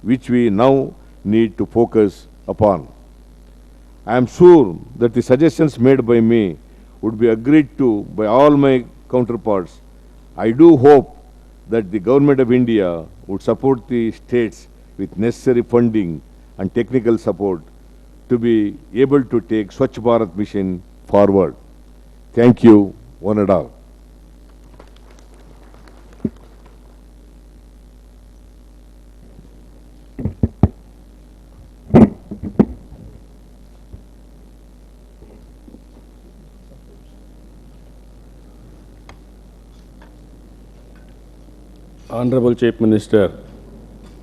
which we now need to focus upon. I am sure that the suggestions made by me would be agreed to by all my counterparts. I do hope that the Government of India would support the states with necessary funding and technical support to be able to take Swach Bharat mission forward. Thank you, one and all. Honorable Chief Minister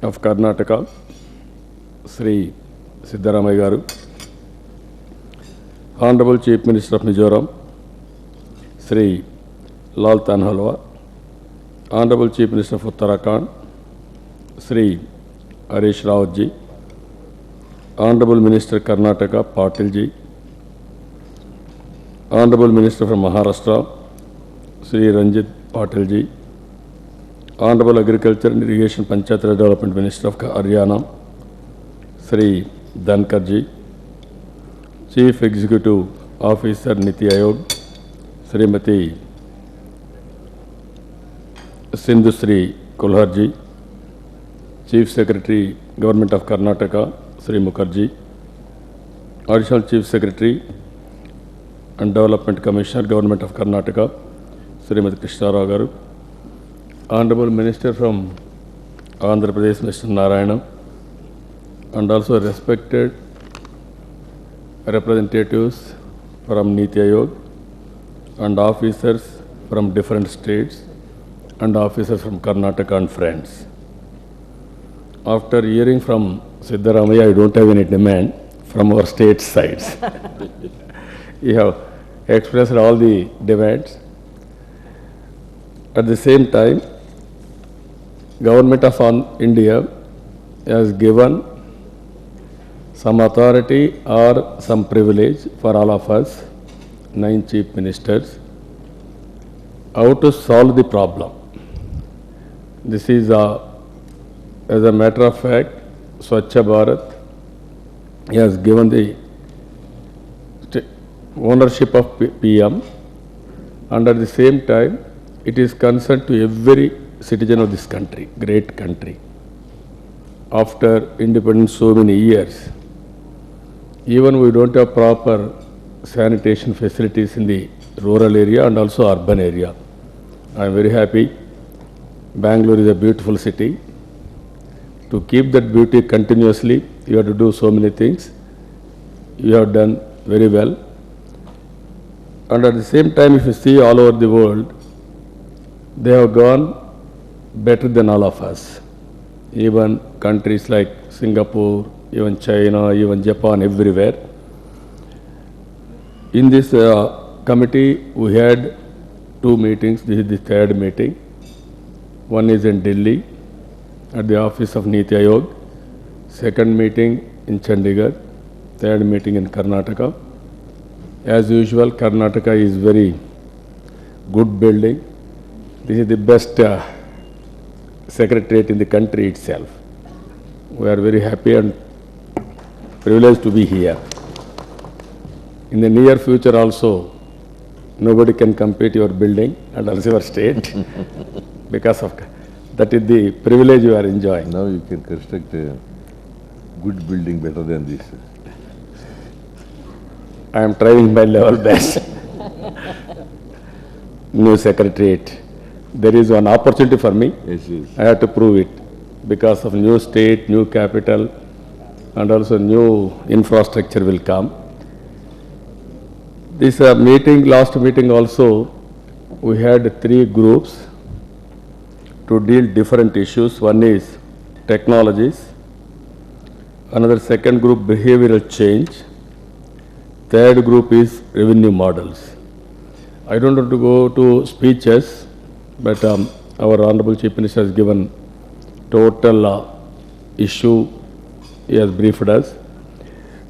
of Karnataka, Sri Siddaramaiah Garu, Honorable Chief Minister of Mizoram, Sri Lal Tanhalwa, Honorable Chief Minister of Uttarakhand, Sri Harish Rawat ji, Honorable Minister Karnataka, Patil ji, Honorable Minister from Maharashtra, Sri Ranjit Patil ji, Honorable Agriculture and Irrigation Panchayat Raj Development Minister of Haryana, Sri Dhankar ji, Chief Executive Officer NITI Aayog, Srimati Sindhu Sri Kulhar ji, Chief Secretary Government of Karnataka, Sri Mukherjee, Additional Chief Secretary and Development Commissioner Government of Karnataka, Srimati Krishna Rao Garu, Honorable Minister from Andhra Pradesh, Mr. Narayana, and also respected representatives from NITI Aayog and officers from different states and officers from Karnataka and friends. After hearing from Siddaramaiah, I don't have any demand from our state sides. You have expressed all the demands. At the same time, Government of India has given some authority or some privilege for all of us, 9 chief ministers, how to solve the problem. This is, as a matter of fact, Swach Bharat has given the ownership of PM, and at the same time, it is concerned to every citizen of this country, great country. After independence so many years, even we don't have proper sanitation facilities in the rural area and also urban area. I am very happy. Bangalore is a beautiful city. To keep that beauty continuously, you have to do so many things. You have done very well. And at the same time, if you see all over the world, they have gone better than all of us. Even countries like Singapore, even China, even Japan, everywhere. In this committee, we had 2 meetings. This is the 3rd meeting. One is in Delhi at the office of NITI Aayog. 2nd meeting in Chandigarh. 3rd meeting in Karnataka. As usual, Karnataka is very good building. This is the best secretariat in the country itself. We are very happy and privileged to be here. In the near future also, nobody can compete your building and also your state because of that is the privilege you are enjoying. Now you can construct a good building better than this. I am trying my level best. New secretariat. There is one opportunity for me. Yes, yes. I have to prove it because of new state, new capital, and also new infrastructure will come. This last meeting also, we had 3 groups to deal different issues. One is technologies, another 2nd group behavioral change, 3rd group is revenue models. I don't want to go to speeches, but our Honorable Chief Minister has given total issue, he has briefed us.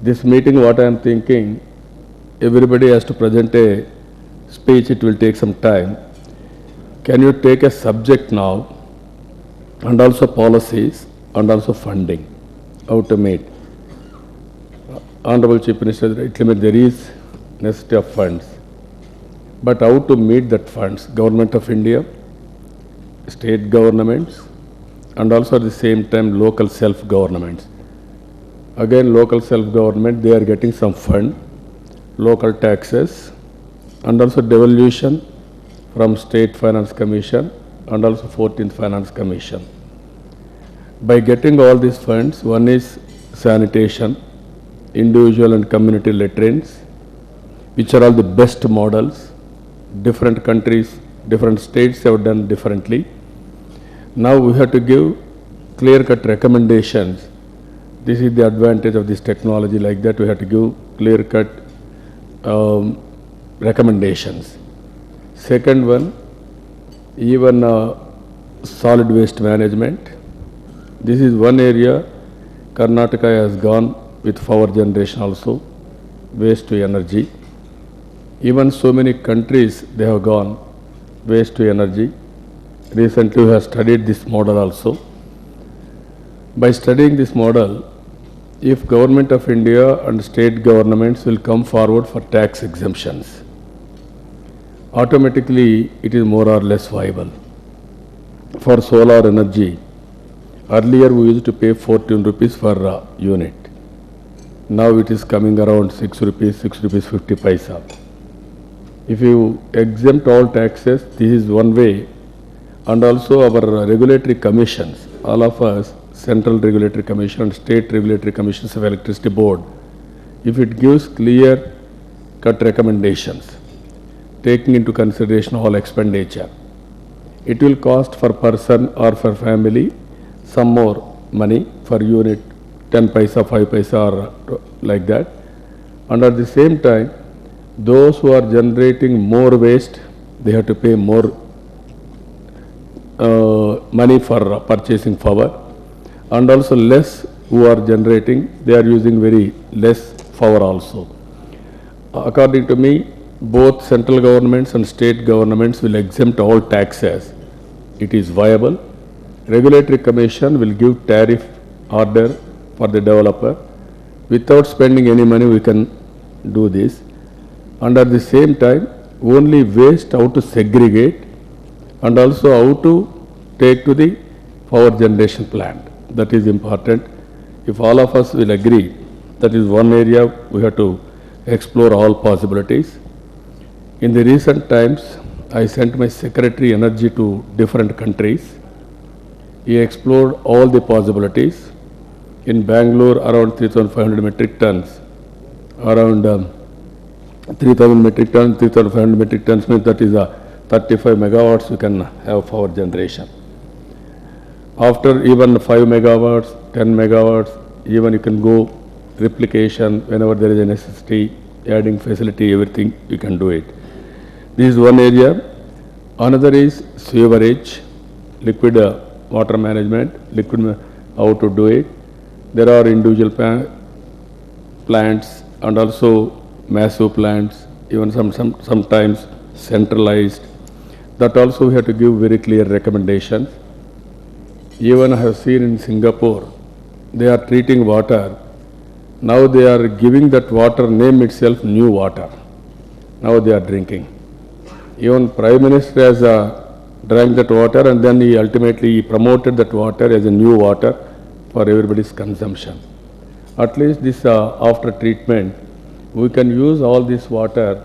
This meeting, what I am thinking, everybody has to present a speech, it will take some time. Can you take a subject now and also policies and also funding, how to meet. Honorable Chief Minister, there is necessity of funds, but how to meet that funds? Government of India, state governments, and also at the same time local self-governments. Again, local self-government, they are getting some fund, local taxes, and also devolution from State Finance Commission and also 14th Finance Commission. By getting all these funds, one is sanitation, individual and community latrines, which are all the best models. Different countries, different states have done differently. Now we have to give clear-cut recommendations. This is the advantage of this technology. Like that, we have to give clear-cut recommendations. Second one, even solid waste management. This is one area Karnataka has gone with power generation also, waste to energy. Even so many countries, they have gone waste to energy. Recently we have studied this model also. By studying this model, if Government of India and state governments will come forward for tax exemptions, automatically it is more or less viable. For solar energy, earlier we used to pay 14 rupees per unit. Now it is coming around 6 rupees 50 paisa. If you exempt all taxes, this is one way. And also our regulatory commissions, all of us, Central Regulatory Commission and State Regulatory Commissions of Electricity Board, if it gives clear cut recommendations, taking into consideration all expenditure, it will cost for person or for family some more money for unit, 10 paisa, 5 paisa or like that. And at the same time, those who are generating more waste, they have to pay more money for purchasing power. And also less who are generating, they are using very less power also. According to me, both central governments and state governments will exempt all taxes. It is viable. Regulatory Commission will give tariff order for the developer. Without spending any money, we can do this. And at the same time, only waste how to segregate and also how to take to the power generation plant. That is important. If all of us will agree, that is one area we have to explore all possibilities. In the recent times, I sent my Secretary Energy to different countries. He explored all the possibilities. In Bangalore, around 3,500 metric tons, around 3,000 metric tons, 3,500 metric tons means that is a 35 megawatts you can have power generation. After even 5 megawatts, 10 megawatts, even you can go replication whenever there is a necessity, adding facility, everything you can do it. This is one area. Another is sewerage, liquid water management, how to do it. There are individual plants and also massive plants, even sometimes centralized. That also we have to give very clear recommendations. Even I have seen in Singapore, they are treating water. Now they are giving that water name itself new water. Now they are drinking. Even Prime Minister has drank that water and then he ultimately promoted that water as a new water for everybody's consumption. At least this after treatment, we can use all this water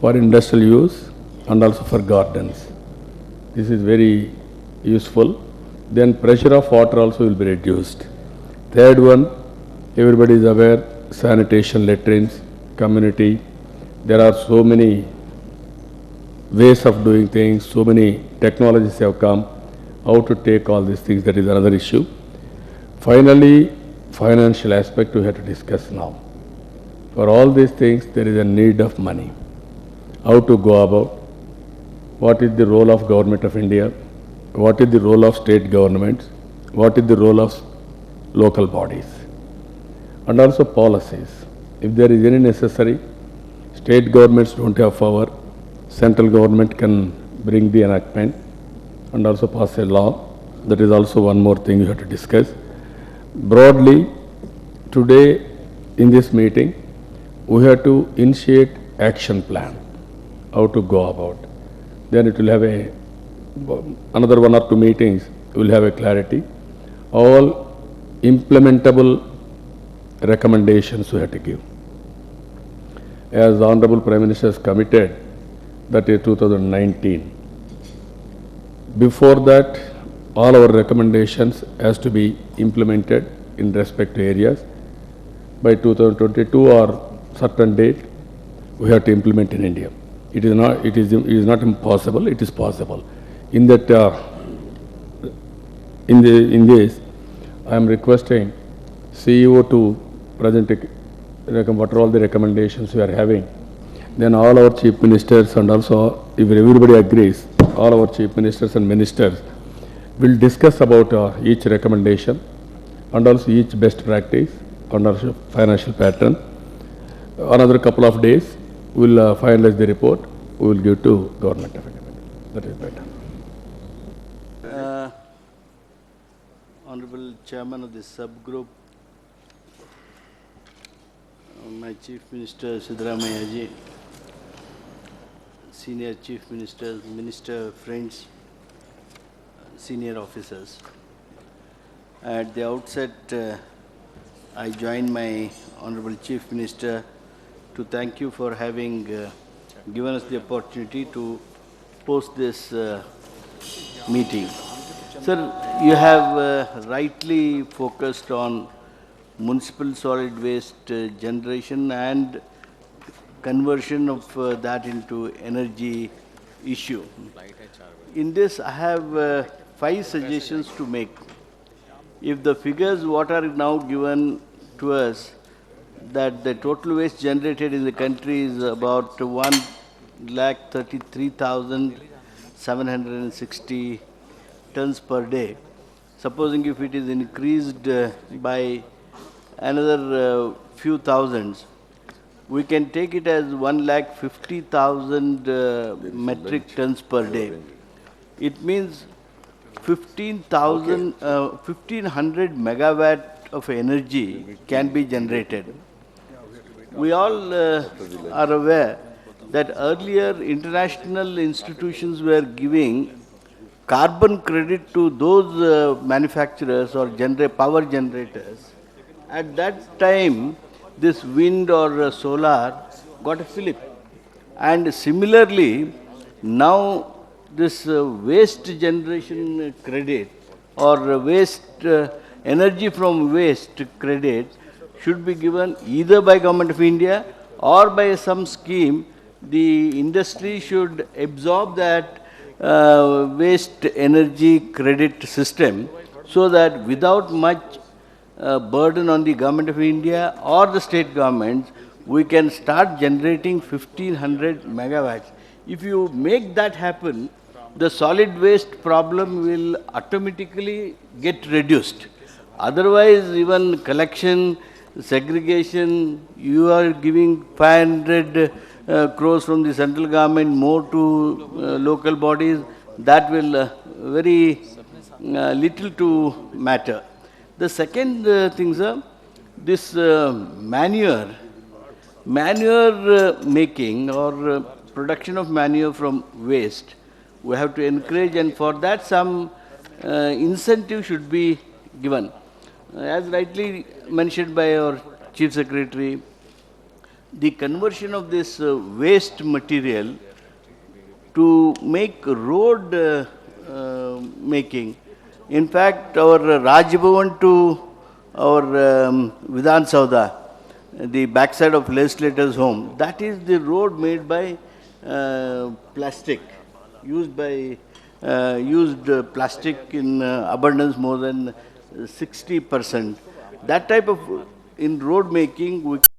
for industrial use and also for gardens. This is very useful. Then pressure of water also will be reduced. Third one, everybody is aware, sanitation, latrines, community. There are so many ways of doing things, so many technologies have come. How to take all these things, that is another issue. Finally, financial aspect we have to discuss now. For all these things, there is a need of money. How to go about? What is the role of Government of India? What is the role of state governments? What is the role of local bodies? And also policies. If there is any necessary, state governments don't have power, central government can bring the enactment and also pass a law. That is also one more thing you have to discuss. Broadly, today in this meeting, we have to initiate action plan, how to go about. Then it will have another 1 or 2 meetings, we will have a clarity. All implementable recommendations we have to give. As the Honorable Prime Minister has committed, that is 2019. Before that, all our recommendations has to be implemented in respect to areas. By 2022 or certain date, we have to implement in India. It is not impossible, it is possible. In that, in this, I am requesting CEO to present what are all the recommendations we are having. Then all our chief ministers and also, if everybody agrees, all our chief ministers and ministers will discuss about each recommendation and also each best practice and also financial pattern. Another couple of days, we will finalize the report, we will give to Government of India. That is better. Honorable Chairman of this subgroup, my Chief Minister Siddaramaiah, Senior Chief Ministers, Minister friends, senior officers. At the outset, I join my Honorable Chief Minister to thank you for having given us the opportunity to post this meeting. Sir, you have rightly focused on municipal solid waste generation and conversion of that into energy issue. In this, I have 5 suggestions to make. If the figures what are now given to us, that the total waste generated in the country is about 1,33,760 tons per day. Supposing if it is increased by another few thousands, we can take it as 1,50,000 metric tons per day. It means 1,500 megawatt of energy can be generated. We all are aware that earlier international institutions were giving carbon credit to those manufacturers or power generators. At that time, this wind or solar got a fillip. And similarly, now this waste generation credit or waste energy from waste credit should be given either by Government of India or by some scheme. The industry should absorb that waste energy credit system so that without much burden on the Government of India or the state governments, we can start generating 1,500 megawatts. If you make that happen, the solid waste problem will automatically get reduced. Otherwise, even collection, segregation, you are giving 500 crores from the central government more to local bodies, that will very little to matter. The second thing, sir, this manure making or production of manure from waste, we have to encourage, and for that some incentive should be given. As rightly mentioned by our Chief Secretary, the conversion of this waste material to make road making. In fact, our Raj Bhavan to our Vidhana Soudha, the backside of legislator's home, that is the road made by plastic, used plastic in abundance more than 60%. That type of, in road making, we